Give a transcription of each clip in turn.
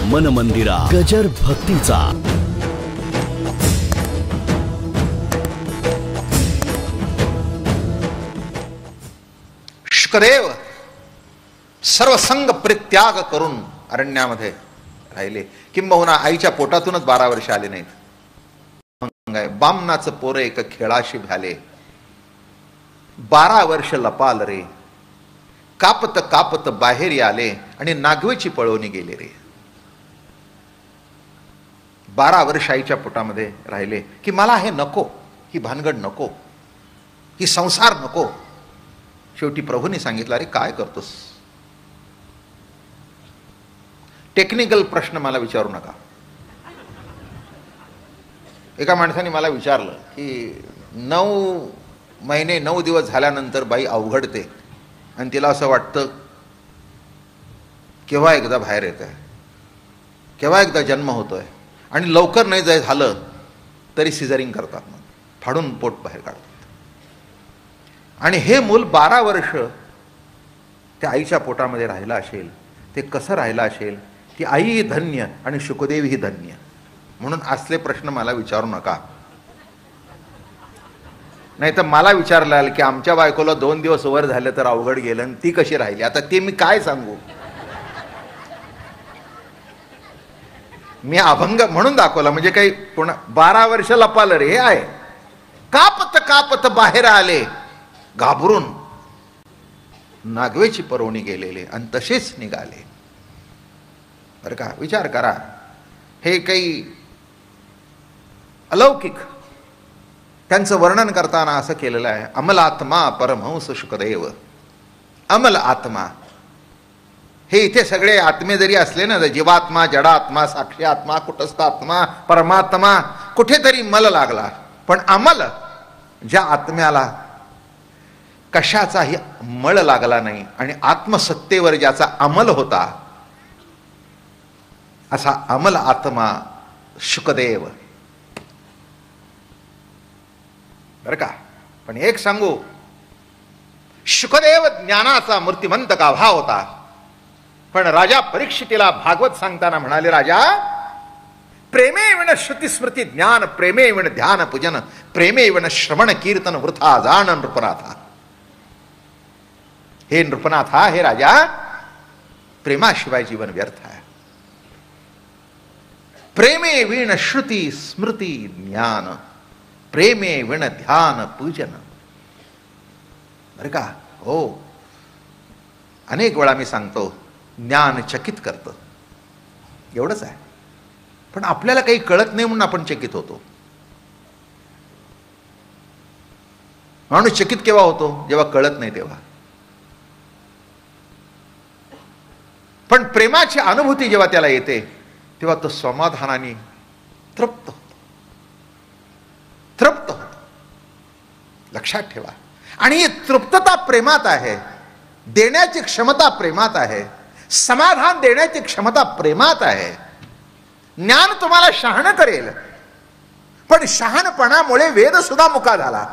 मन मंदिरा गजर भक्तीचा. शुकदेव सर्व संग परित्याग करून अरण्यामध्ये राहिले. किंबहुना आईच्या पोटातूनच 12 वर्ष आले नाहीत. बामनाचं पोरं एक खेळाशी भ्याले. 12 वर्ष लपाल रे, कापत कापत बाहेर आले आणि नागवेची पळवणी गेले रे. 12 वर्ष आईच्या पोटामध्ये राहिले की मला हे नको, ही भानगड नको, ही संसार नको. शेवटी प्रभूंनी सांगितलं, अरे काय करतोस? टेक्निकल प्रश्न मला विचारू नका. एका माणसाने मला विचारलं की 9 महिने 9 दिवस झाल्यानंतर बाई अवघडते आणि तिला असं वाटतं केव्हा एकदा बाहेर येत आहे, केव्हा एकदा जन्म होतोय, आणि लवकर नाही जर झालं तरी सिझरिंग करतात, मग फाडून पोट बाहेर काढतात. आणि हे मूल 12 वर्ष त्या आईच्या पोटामध्ये राहिलं असेल, ते कसं राहिलं असेल? ती आईही धन्य आणि शुकदेवही धन्य. म्हणून असले प्रश्न मला विचारू नका. नाही तर मला विचारलं की आमच्या बायकोला 2 दिवस वर झाले तर अवघड गेलं आणि ती कशी राहिली, आता ते मी काय सांगू? मी अभंग म्हणून दाखवला, म्हणजे काही पुन्हा 12 वर्ष लपालं रे. हे आहे, कापत कापत बाहेर आले, घाबरून नागवेची परवणी गेलेले आणि तसेच निघाले. बरं का, विचार करा. हे काही अलौकिक त्यांचं वर्णन करताना असं केलेलं आहे. अमल आत्मा परमहंस शुकदेव. अमल आत्मा हे इथे सगळे आत्मे जरी असले ना, जीवात्मा, जडात्मा, साक्षी आत्मा, कुटस्थ आत्मा, परमात्मा, कुठेतरी मल लागला. पण अमल, ज्या आत्म्याला कशाचाही मळ लागला नाही आणि आत्मसत्तेवर ज्याचा अमल होता, असा अमल आत्मा शुकदेव. बरं का, पण एक सांगू, शुकदेव ज्ञानाचा मूर्तिमंत गाभा होता. पण राजा परीक्षितीला भागवत सांगताना म्हणाले, राजा, प्रेमे विण श्रुती स्मृती ज्ञान, प्रेमे विण ध्यान पूजन, प्रेमे विण श्रवण कीर्तन वृथा जाण नृपनाथा. हे नृपनाथा, हे राजा, प्रेमाशिवाय जीवन व्यर्थ आहे. प्रेमे विण श्रुती स्मृती ज्ञान, प्रेमे विण ध्यान पूजन. बरं का, हो, अनेक वेळा मी सांगतो, ज्ञान चकित करतं, एवढंच आहे. पण आपल्याला काही कळत नाही म्हणून आपण चकित होतो. माणूस चकित केव्हा होतो? जेव्हा कळत नाही तेव्हा. पण प्रेमाची अनुभूती जेव्हा त्याला येते तेव्हा तो समाधानाने तृप्त होतो, तृप्त होतो. लक्षात ठेवा. आणि ही तृप्तता प्रेमात आहे, देण्याची क्षमता प्रेमात आहे, समाधान देण्याची क्षमता प्रेमात आहे. ज्ञान तुम्हाला शहाणं करेल, पण शहाणपणामुळे वेद सुद्धा मुका झाला.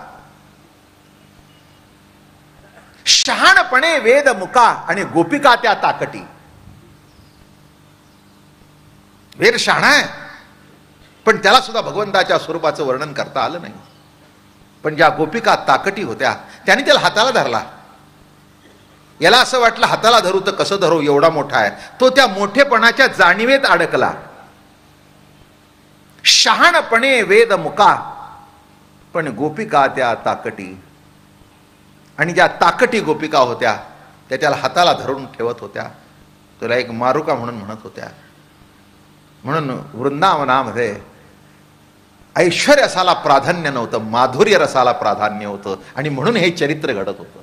शहाणपणे वेद मुका आणि गोपिका त्या ताकटी. वेद शहाणा आहे, पण त्याला सुद्धा भगवंताच्या स्वरूपाचं वर्णन करता आलं नाही. पण ज्या गोपिका ताकटी होत्या त्यांनी त्याला हाताला धरला. याला असं वाटलं हाताला धरू तर कसं धरू, एवढा मोठा आहे. तो त्या मोठेपणाच्या जाणीवेत अडकला. शहाणपणे वेद मुका, पण गोपिका त्या ताकटी. आणि ज्या ताकटी गोपिका होत्या त्या त्याला हाताला धरून ठेवत होत्या, तुला एक मारुका म्हणून म्हणत होत्या. म्हणून वृंदावनामध्ये ऐश्वर्य रसाला प्राधान्य नव्हतं, माधुर्य रसाला प्राधान्य होतं. आणि म्हणून हे चरित्र घडत होतं.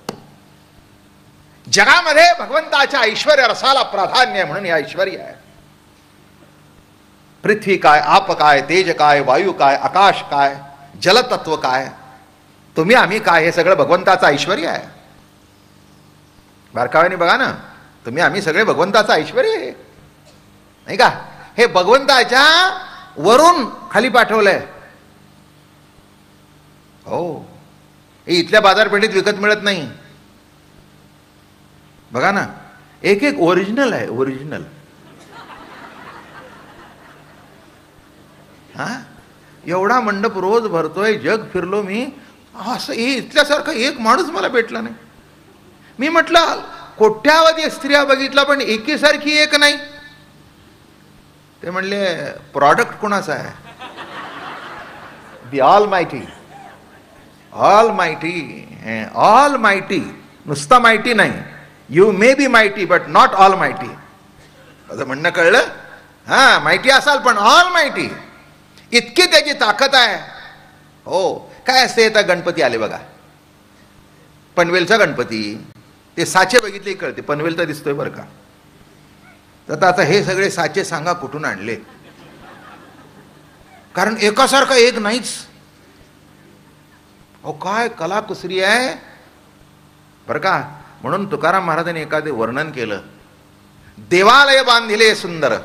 जगामध्ये भगवंताच्या ऐश्वर्य रसाला प्राधान्य आहे, म्हणून हे ऐश्वर्य आहे. पृथ्वी काय, आप काय, तेज काय, वायू काय, आकाश काय, जलतत्व काय, तुम्ही आम्ही काय, हे सगळं भगवंताचं ऐश्वर्य आहे. बारकाव्याने बघा ना, तुम्ही आम्ही सगळे भगवंताचं ऐश्वर्य आहे, नाही का? हे भगवंताच्या वरून खाली पाठवलंय. हो, हे इथल्या बाजारपेठेत विकत मिळत नाही. बघा ना, एक एक ओरिजिनल आहे, ओरिजिनल. एवढा मंडप रोज भरतोय, जग फिरलो मी, असं इथल्यासारखं एक माणूस मला भेटला नाही. मी म्हटलं कोट्यावधी स्त्रिया बघितला पण एकीसारखी एक नाही. ते म्हणले प्रॉडक्ट कोणाचा आहे? The all mighty. All mighty, all mighty, नुसता मायटी नाही. You may be mighty but not all mighty. असं म्हणणं कळलं? मायटी असाल पण ऑल मायटी, इतकी त्याची ताकद आहे. हो, काय असते? आता गणपती आले बघा, पनवेलचा गणपती, ते साचे बघितले कळते पनवेलचा दिसतोय बरं का. तर आता हे सगळे साचे सांगा कुठून आणले? कारण एकासारखा एक नाहीच. अहो काय कलाकुसरी आहे बरं का. म्हणून तुकाराम महाराजांनी एखादे वर्णन केलं, देवालय बांधिले सुंदर,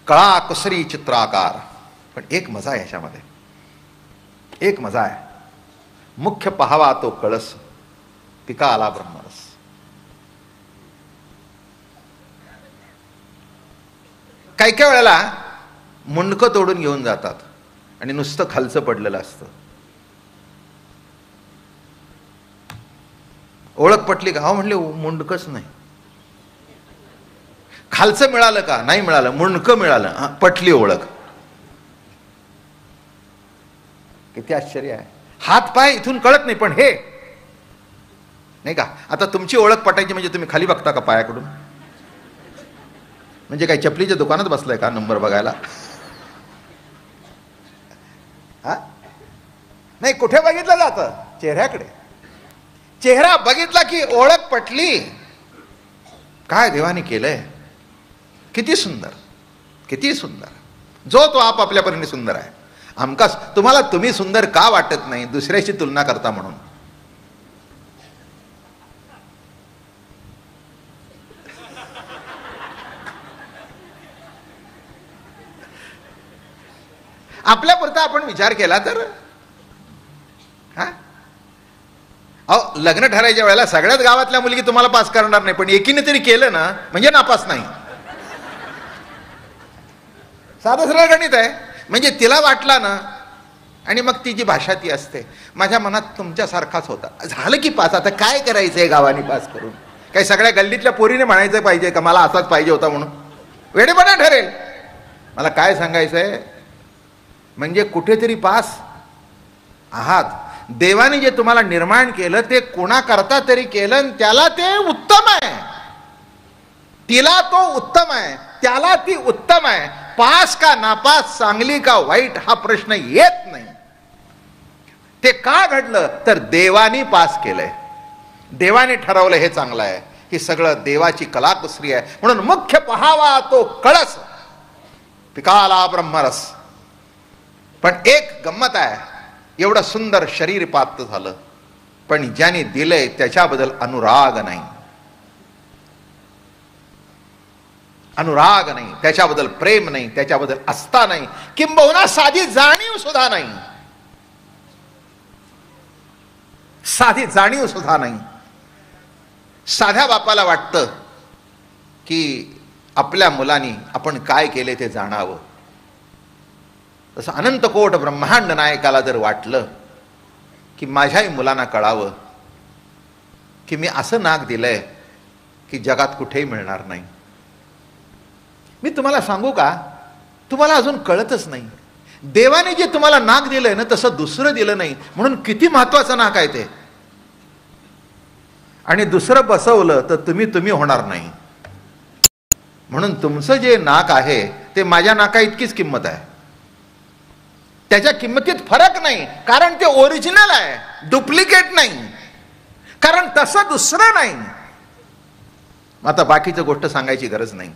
कळा कुसरी चित्राकार. पण एक मजा आहे ह्याच्यामध्ये, एक मजा आहे. मुख्य पहावा तो कळस, पिका आला ब्रह्मरस. काही काही वेळेला मुंडकं तोडून घेऊन जातात आणि नुसतं खालचं पडलेलं असतं. ओळख पटली का? हो म्हणले मुंडकच नाही. खालचं मिळालं का? नाही मिळालं, मुंडकं मिळालं, पटली ओळख. किती आश्चर्य आहे. हात पाय इथून कळत नाही पण हे नाही का. आता तुमची ओळख पटायची म्हणजे तुम्ही खाली बघता का पायाकडून? म्हणजे काय चपलीच्या दुकानात बसलाय का नंबर बघायला? नाही, कुठे बघितलं जातं? चेहऱ्याकडे. चेहरा बघितला की ओळख पटली. काय देवाने केलंय, किती सुंदर, किती सुंदर. जो तो आपापल्या परीने सुंदर आहे. हमखास तुम्हाला तुम्ही सुंदर का वाटत नाही? दुसऱ्याशी तुलना करता म्हणून. आपल्यापुरता आपण विचार केला तर अहो, लग्न ठरायच्या वेळेला सगळ्याच गावातल्या मुलगी तुम्हाला पास करणार नाही, पण एकीने तरी केलं ना म्हणजे नापास नाही. साधं सरळ गणित आहे. म्हणजे तिला वाटला ना, आणि मग ती जी भाषा ती असते, माझ्या मनात तुमच्यासारखाच होता, झालं की पास, आता काय करायचंय गावानी पास करून? काही सगळ्या गल्लीतल्या पोरीने म्हणायचं पाहिजे का मला असाच पाहिजे होता म्हणून? वेडेपणा ठरेल. मला काय सांगायचंय, म्हणजे कुठेतरी पास आहात. देवाने जे तुम्हाला निर्माण केलं ते कोणाकरता तरी केलं, आणि त्याला ते उत्तम आहे. तिला तो उत्तम आहे, त्याला ती उत्तम आहे. पास का नापास, चांगली का वाईट हा प्रश्न येत नाही. ते का घडलं तर देवानी पास केलंय, देवाने ठरवलं हे चांगलं आहे. ही सगळं देवाची कलाकुसरी आहे. म्हणून मुख्य पहावा तो कळस, पिकाला ब्रह्मरस. पण एक गंमत आहे, एवढं सुंदर शरीर प्राप्त झालं, पण ज्याने दिलंय त्याच्याबद्दल अनुराग नाही. अनुराग नाही, त्याच्याबद्दल प्रेम नाही, त्याच्याबद्दल आस्था नाही, किंबहुना साधी जाणीव सुद्धा नाही. साधी जाणीव सुद्धा नाही. साध्या बापाला वाटतं की आपल्या मुलांनी आपण काय केले ते जाणावं. तसं अनंत कोट ब्रह्मांड नायकाला जर वाटलं की माझ्याही मुलांना कळावं की मी असं नाक दिलंय की जगात कुठेही मिळणार नाही. मी तुम्हाला सांगू का, तुम्हाला अजून कळतच नाही. देवाने जे तुम्हाला नाक दिलंय ना तसं दुसरं दिलं नाही, म्हणून किती महत्वाचं नाक आहे ते. आणि दुसरं बसवलं तर तुम्ही होणार नाही. म्हणून तुमचं जे नाक आहे ते माझ्या नाका इतकीच किंमत आहे. त्याच्या किंमतीत फरक नाही, कारण ते ओरिजिनल आहे, डुप्लिकेट नाही. कारण तसं दुसरं नाही. आता बाकीचं गोष्ट सांगायची गरज नाही.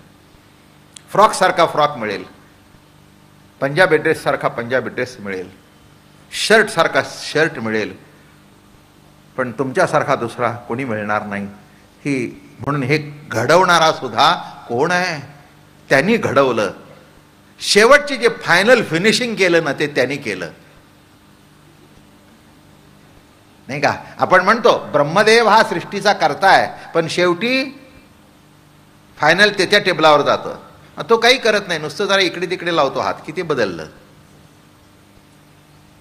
फ्रॉक सारखा फ्रॉक मिळेल, पंजाबी ड्रेस सारखा पंजाबी ड्रेस मिळेल, शर्ट सारखा शर्ट मिळेल, पण तुमच्यासारखा दुसरा कोणी मिळणार नाही. म्हणून हे घडवणारा सुद्धा कोण आहे? त्यांनी घडवलं. शेवटची जे फायनल फिनिशिंग केलं ना ते त्यांनी केलं, नाही का. आपण म्हणतो ब्रह्मदेव हा सृष्टीचा कर्ता आहे, पण शेवटी फायनल त्याच्या टेबलावर जातं. तो काही करत नाही, नुसतं जरा इकडे तिकडे लावतो हात. किती बदललं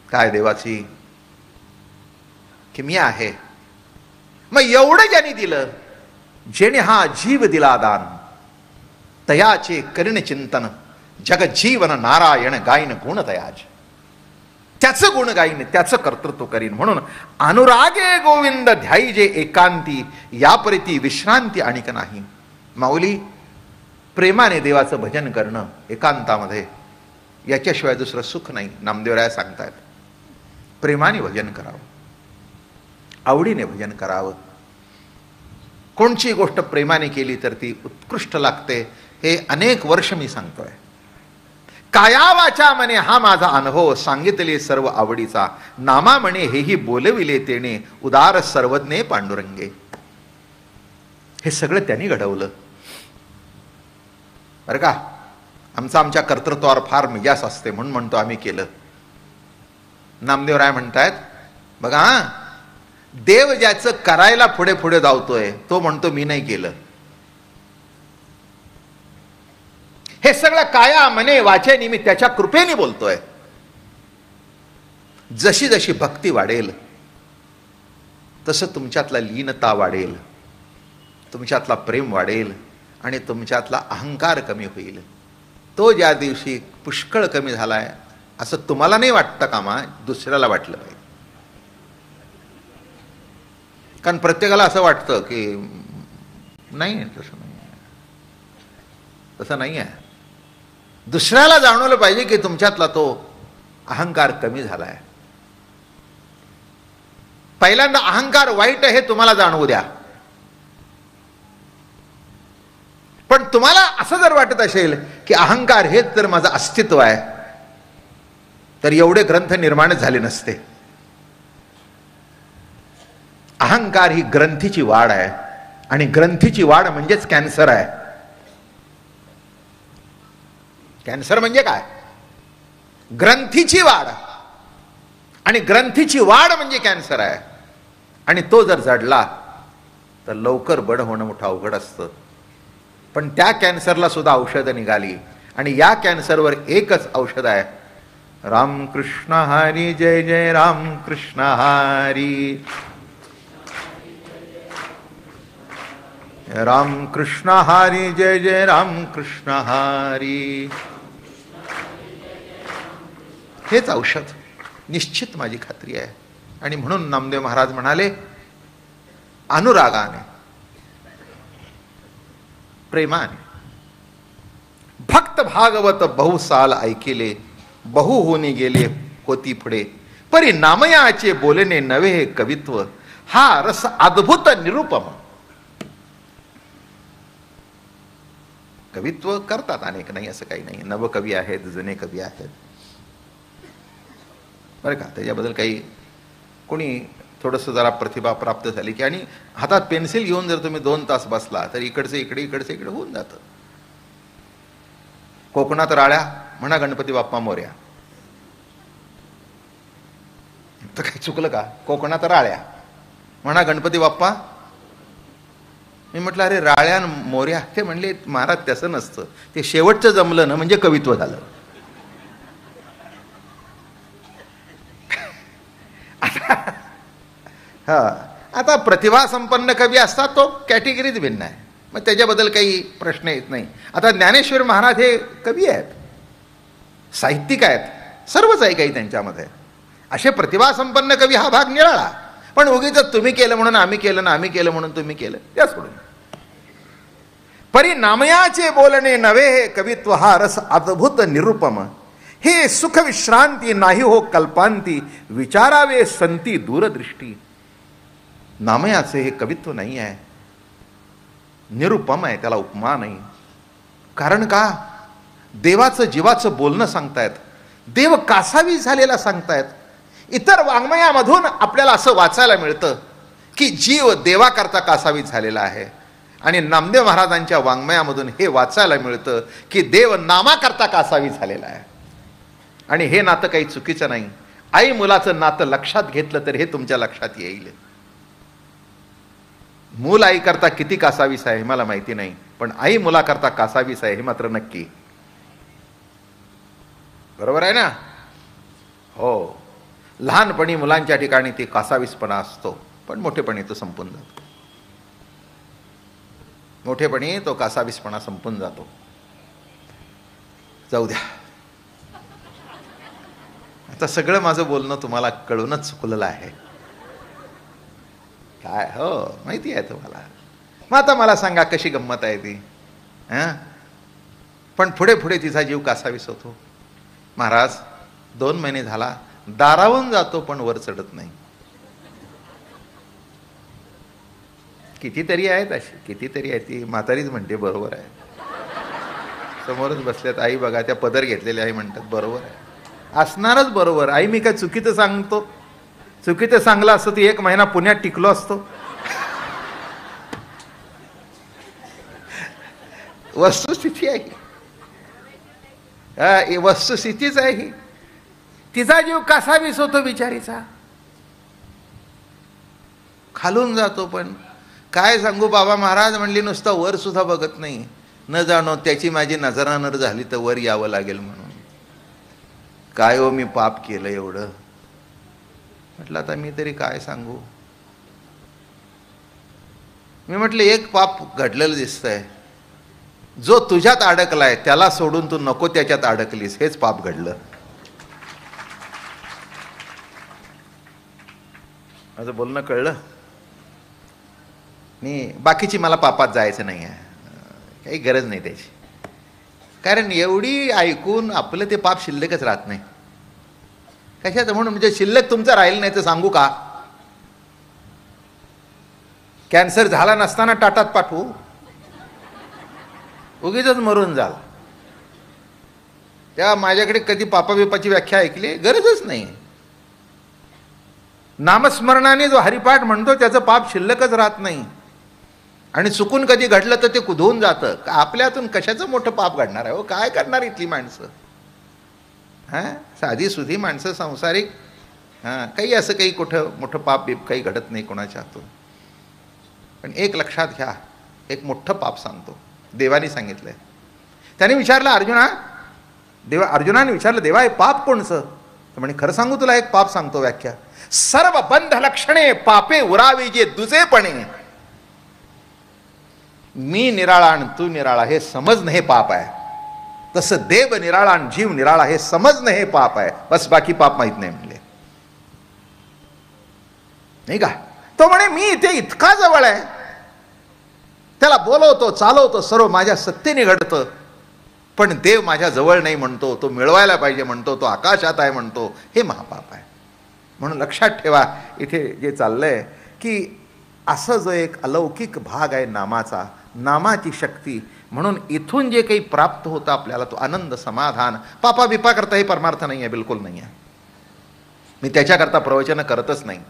काय देवाची किमया आहे. मग एवढं ज्याने दिलं, जेणे हा जीव दिला दान, तयाचे करीन चिंतन, जगजीवन नारायण गायन गुण तयाज. त्याचं गुण गाईन, त्याचं कर्तृत्व करीन. म्हणून अनुरागे गोविंद ध्यायीजे एकांती, यापरिती विश्रांती आणिक नाही. माऊली, प्रेमाने देवाचं भजन करणं एकांतामध्ये, याच्याशिवाय दुसरं सुख नाही. नामदेवराय सांगतायत, प्रेमाने भजन करावं, आवडीने भजन करावं. कोणची गोष्ट प्रेमाने केली तर ती उत्कृष्ट लागते. हे अनेक वर्ष मी सांगतोय. काया वाचा म्हणे हा माझा अनुभव, सांगितले सर्व आवडीचा. नामा म्हणे हेही बोलविले तेने, उदार सर्वज्ञे पांडुरंगे. हे सगळं त्यांनी घडवलं बरं का. आमच्या कर्तृत्वावर फार मिजास असते म्हणून म्हणतो आम्ही केलं. नामदेवराय म्हणतायत बघा, देव ज्याचं करायला पुढे पुढे धावतोय तो म्हणतो मी नाही केलं. हे सगळं काया मने वाचेनी मी त्याच्या कृपेने बोलतोय. जशी जशी भक्ती वाढेल तसं तुमच्यातला लीनता वाढेल, तुमच्यातला प्रेम वाढेल आणि तुमच्यातला अहंकार कमी होईल. तो ज्या दिवशी पुष्कळ कमी झालाय असं तुम्हाला नाही वाटतं कामा, दुसऱ्याला वाटलं पाहिजे. कारण प्रत्येकाला असं वाटतं की नाही, तसं नाही आहे. दुसऱ्याला जाणवलं पाहिजे की तुमच्यातला तो अहंकार कमी झालाय. पहिल्यांदा अहंकार वाईट आहे हे तुम्हाला जाणवू द्या. पण तुम्हाला असं जर वाटत असेल की अहंकार हेच तर माझं अस्तित्व आहे, तर एवढे ग्रंथ निर्माण झाले नसते. अहंकार ही ग्रंथीची वाढ आहे आणि ग्रंथीची वाढ म्हणजेच कॅन्सर आहे. कॅन्सर म्हणजे काय? ग्रंथीची वाढ, आणि ग्रंथीची वाढ म्हणजे कॅन्सर आहे. आणि तो जर जडला तर लवकर बड होणं मोठं अवघड असतं. पण त्या कॅन्सरला सुद्धा औषधं निघाली आणि या कॅन्सरवर एकच औषध आहे, रामकृष्ण हरी जय जय रामकृष्ण हरी, रामकृष्ण हरी जय जय रामकृष्ण हरी. हेच औषध निश्चित माझी खात्री आहे. आणि म्हणून नामदेव महाराज म्हणाले, अनुरागाने, प्रेमाने भक्त भागवत बहु साल ऐकिले, बहु होनी गेले होती पुढे, परी नामयाचे बोलणे नवे हे कवित्व, हा रस अद्भुत निरुपम. कवित्व करतात अनेक, नाही असं काही नाही. नवकवी आहेत, जुने कवी आहेत बरं का. त्याच्याबद्दल काही कोणी थोडंसं जरा प्रतिभा प्राप्त झाली की, आणि हातात पेन्सिल घेऊन जर तुम्ही 2 तास बसला तर इकडचे इकडे इकडचे इकडे होऊन जातं. कोकणात राळ्या म्हणा गणपती बाप्पा मोर्या, तर काही चुकलं का? कोकणात राळ्या म्हणा गणपती बाप्पा. मी म्हटलं अरे राळ्या मोर्या, ते म्हणले महाराज तसं नसतं, ते शेवटचं जमलं ना म्हणजे कवित्व झालं. हा, आता प्रतिभा संपन्न कवी असतात तो कॅटेगरीज भिन्न आहे, मग त्याच्याबद्दल काही प्रश्न येत नाही. आता ज्ञानेश्वर महाराज हे कवी आहेत, साहित्यिक आहेत, सर्वच आहे काही त्यांच्यामध्ये. असे प्रतिभा संपन्न कवी हा भाग निराळा. पण उगीच तुम्ही केलं म्हणून आम्ही केलं ना, आम्ही केलं म्हणून तुम्ही केलं, त्या सोडून. परी नामयाचे बोलणे नवे हे कवित्व, हा रस अद्भुत निरुपम, हे सुख विश्रांती नाही हो कल्पांती, विचारावे संती दूरदृष्टी. नामयाचे हे कवित्व नाही आहे, निरुपम आहे, त्याला उपमा नाही. कारण का? देवाचं जीवाचं बोलणं सांगतायत, देव कासावी झालेला सांगतायत. इतर वाङ्मयामधून आपल्याला असं वाचायला मिळतं की जीव देवाकरता कासावी झालेला आहे, आणि नामदेव महाराजांच्या वाङ्मयामधून हे वाचायला मिळतं की देव नामाकरता कासावी झालेला आहे. आणि हे नातं काही चुकीचं नाही. आई मुलाचं नातं लक्षात घेतलं तर हे तुमच्या लक्षात येईल. मूल आई करता किती कासावीस आहे हे मला माहिती नाही, पण आई मुलाकरता कासावीस आहे हे मात्र नक्की. बरोबर आहे ना? हो. लहानपणी मुलांच्या ठिकाणी ती कासावीसपणा असतो, पण मोठेपणी तो संपून जातो. मोठेपणी तो कासावीसपणा संपून जातो. जाऊ द्या, आता सगळं माझं बोलणं तुम्हाला कळूनच चुकलेलं आहे काय? हो, माहिती आहे तुम्हाला. मग आता मला सांगा कशी गंमत आहे ती. पण पुढे पुढे तिचा जीव कासावीस होतो. महाराज 2 महिने झाला दारावून जातो पण वर चढत नाही. कितीतरी आहेत अशी, कितीतरी आहे. ती म्हातारीच म्हणते बरोबर आहे. समोरच बसल्यात आई बघा, त्या पदर घेतलेल्या आई म्हणतात बरोबर आहे. असणारच बरोबर. आई मी काय चुकीचं सांगतो? चुकीचं सांगलं असतं ती 1 महिना पुण्यात टिकलो असतो. वस्तुस्थिती आहे ही, वस्तुस्थितीच आहे ही. तिचा जीव कासावीस होतो बिचारीचा, खालून जातो. पण काय सांगू बाबा, महाराज म्हणली नुसतं वर सुद्धा बघत नाही. न जाणो त्याची माझी नजरानर झाली तर वर यावं लागेल म्हणून. काय हो मी पाप केलं एवढं. म्हटलं आता मी तरी काय सांगू. मी म्हटलं एक पाप घडलेलं दिसतंय. जो तुझ्यात अडकलाय त्याला सोडून तू नको त्याच्यात अडकलीस, हेच पाप घडलं. माझं बोलणं कळलं? मी बाकीची मला पापात जायचं नाही आहे, काही गरज नाही त्याची. कारण एवढी ऐकून आपलं ते पाप शिल्लकच राहत नाही. कशाचं म्हणून? म्हणजे शिल्लक तुमचं राहिलं नाही तर सांगू का? कॅन्सर झाला नसताना टाटात पाठवू? उगीचच मरून जाल. तेव्हा माझ्याकडे कधी पापाबिपाची व्याख्या ऐकली? गरजच नाही. नामस्मरणाने जो हरिपाठ म्हणतो त्याचं पाप शिल्लकच राहत नाही. आणि चुकून कधी घडलं तर ते कुधवून जातं. आपल्यातून कशाचं मोठं पाप घडणार आहे हो? काय करणार इथली माणसं? साधी सुधी माणसं, संसारिक. काही असं काही कुठं मोठं पाप बीप काही घडत नाही कोणाच्या हातून. पण एक लक्षात घ्या, एक मोठं पाप सांगतो. देवाने सांगितलंय. त्याने विचारलं अर्जुनाने विचारलं देवा हे पाप कोणचं? तर म्हणे खरं सांगू तुला एक पाप सांगतो व्याख्या. सर्व बंध लक्षणे पापे उरावे जे दुजेपणे. मी निराळा आणि तू निराळा हे समजणं हे पाप आहे. तसं देव निराळा आणि जीव निराळा हे समजणं हे पाप आहे. बस बाकी पाप माहित नाही म्हणले. नाही का? तो म्हणे मी इथे इतका जवळ आहे, त्याला बोलवतो चालवतो, सर्व माझ्या सत्तेने घडतं, पण देव माझ्या जवळ नाही म्हणतो, तो मिळवायला पाहिजे म्हणतो, तो आकाशात आहे म्हणतो, हे महापाप आहे. म्हणून लक्षात ठेवा इथे जे चाललंय की असं जो एक अलौकिक भाग आहे नामाचा, नामाची शक्ती, म्हणून इथून जे काही प्राप्त होतं आपल्याला तो आनंद, समाधान. पापा बिपा करता हे परमार्थ नाही आहे, बिलकुल नाही आहे. मी त्याच्याकरता प्रवचन करतच नाही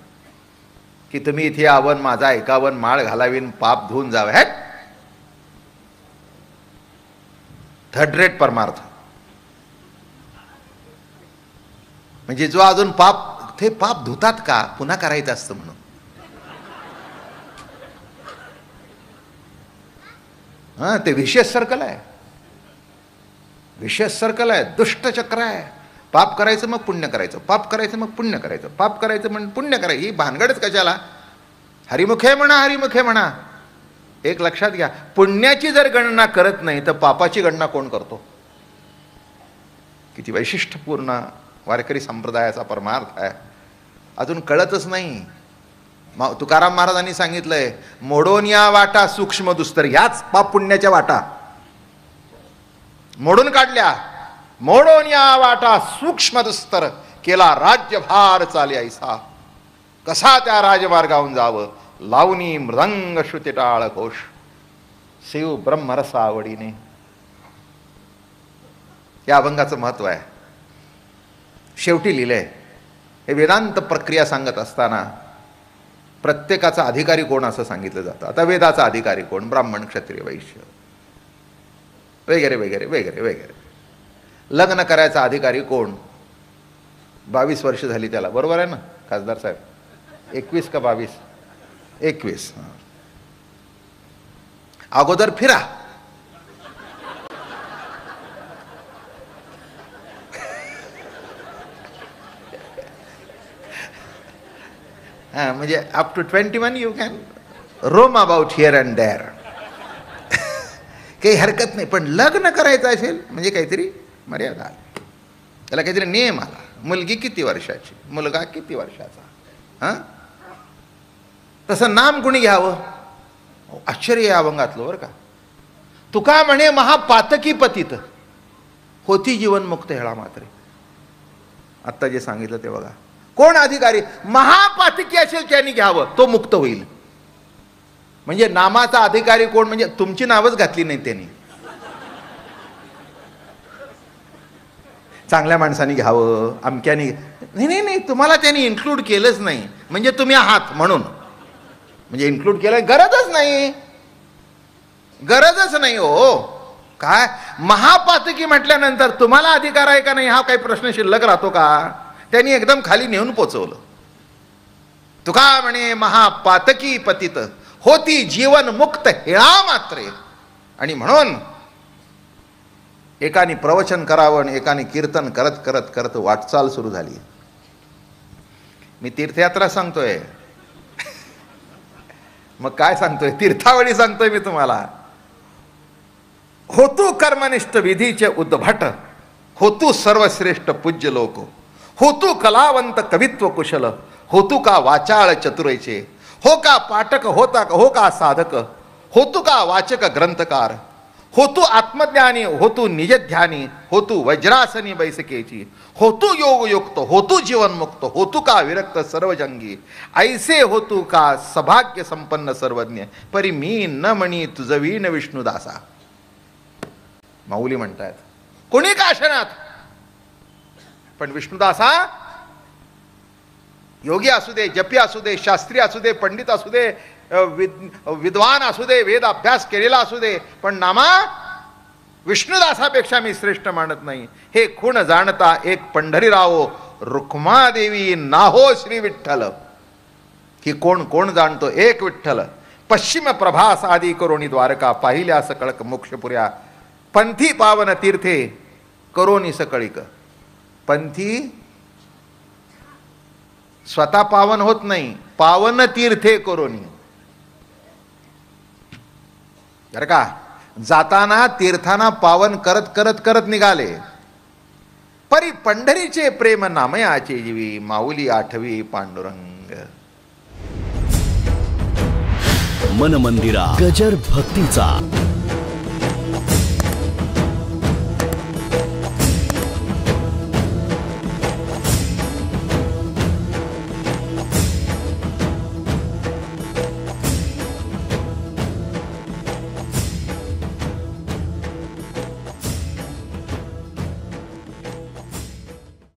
की तुम्ही इथे यावं, माझा ऐकावं, माळ घालावीन, पाप धुवून जावं. हे थर्ड रेट परमार्थ. म्हणजे जो अजून पाप, ते पाप धुतात का? पुन्हा करायचं असतं म्हणून. ते विशेष सर्कल आहे, विशेष सर्कल आहे, दुष्ट चक्र आहे. पाप करायचं मग पुण्य करायचं, पाप करायचं मग पुण्य करायचं, पाप करायचं मग पुण्य करायचं. ही भानगडच कशाला? हरिमुखे म्हणा, हरिमुखे म्हणा. एक लक्षात घ्या, पुण्याची जर गणना करत नाही तर पापाची गणना कोण करतो? किती वैशिष्ट्यपूर्ण वारकरी संप्रदायाचा परमार्थ आहे, अजून कळतच नाही. तुकाराम महाराजांनी सांगितलंय, मोडून या वाटा सूक्ष्म दुस्तर. ह्याच पाप पुण्याच्या वाटा मोडून काढल्या. मोडून या वाटा सूक्ष्म दुस्तर, केला राज्यभार चाले ऐसा. कसा त्या राजमार्गावून जावं, लावणी मृदंग श्रुती टाळ घोष, शिव ब्रह्मरस आवडीने. या अभंगाचं महत्व आहे. शेवटी लिहिलंय, हे वेदांत प्रक्रिया सांगत असताना प्रत्येकाचा अधिकारी कोण असं सांगितलं जातं. आता वेदाचा अधिकारी कोण? ब्राह्मण, क्षत्रिय, वैश्य वगैरे वगैरे वगैरे वगैरे. लग्न करायचा अधिकारी कोण? 22 वर्ष झाली त्याला, बरोबर आहे ना खासदार साहेब? 21 का 22? 21. अगोदर फिरा. म्हणजे up to 21 you can roam about here and there. काही हरकत नाही. पण लग्न करायचं असेल म्हणजे काहीतरी मर्यादा, त्याला काहीतरी नियम आला. मुलगी किती वर्षाची, मुलगा किती वर्षाचा. हां, तसं नाम कुणी घ्यावं. आश्चर्य या अभंगातलं बरं का. तुका म्हणे महापातकी पतित होती जीवनमुक्त हेळा मात्रे. आत्ता जे सांगितलं ते बघा. कोण अधिकारी महापातकी असेल त्यांनी घ्यावं, तो मुक्त होईल. म्हणजे नामाचा अधिकारी कोण, म्हणजे तुमची नावच घातली नाही त्यांनी. चांगल्या माणसाने घ्यावं, अमक्याने. नाही नाही नाही, तुम्हाला त्यांनी इन्क्लूड केलंच नाही, म्हणजे तुम्ही आहात म्हणून. म्हणजे इन्क्लूड केलं, गरजच नाही, गरजच नाही हो. काय महापातकी म्हटल्यानंतर तुम्हाला अधिकार आहे का नाही हा काही प्रश्न शिल्लक राहतो का. त्यांनी एकदम खाली नेऊन पोचवलं. तुका म्हणे महापातकी पतित होती जीवन मुक्त हेळा मात्रे. आणि म्हणून एकाने प्रवचन करावं आणि एकाने कीर्तन करत करत करत वाटचाल सुरू झाली. मी तीर्थयात्रा सांगतोय, मग काय सांगतोय, तीर्थावळी सांगतोय मी तुम्हाला. होतू कर्मनिष्ठ विधीचे उद्भट, होतू सर्वश्रेष्ठ पूज्य लोक, होतू कलावंत कवित्व कुशल, होतू का वाचाळ चतुरेचे, हो का पाठक, हो का साधक, होतू का वाचक ग्रंथकार, होतू आत्मज्ञानी, होतू निजध्यानी, होतू वज्रासनी बैसकेची, होतू योगयुक्त, होतू जीवनमुक्त, होतू का विरक्त सर्वजंगी, ऐसे होतू का सभाग्य संपन्न सर्वज्ञ, परी मी न म्हणी तुझवीन विष्णुदासा. माऊली म्हणतायत कोणी का अशनात, पण विष्णुदासा योगी असू दे, जपी असू दे, शास्त्री असू दे, पंडित असू दे, विद्वान असू दे, वेद अभ्यास केलेला असू दे, पण नामा विष्णुदासापेक्षा मी श्रेष्ठ मानत नाही. हे खूण जाणता एक पंढरीराव, रुक्मादेवी नाहो श्री विठ्ठल. ही कोण कोण जाणतो एक विठ्ठल. पश्चिम प्रभास आदी करोनी द्वारका, पाहिल्या सकळक मोक्षपुऱ्या, पंथी पावन तीर्थे करोनी सकळिक. पंथी स्वतः पावन होत नाही, पावन तीर्थे करोनी. बरं का, जाताना तीर्थाना पावन करत करत करत निघाले. परी पंढरीचे प्रेम नामयाचे जीवी, माऊली आठवी पांडुरंग. मन मंदिरा गजर भक्तीचा.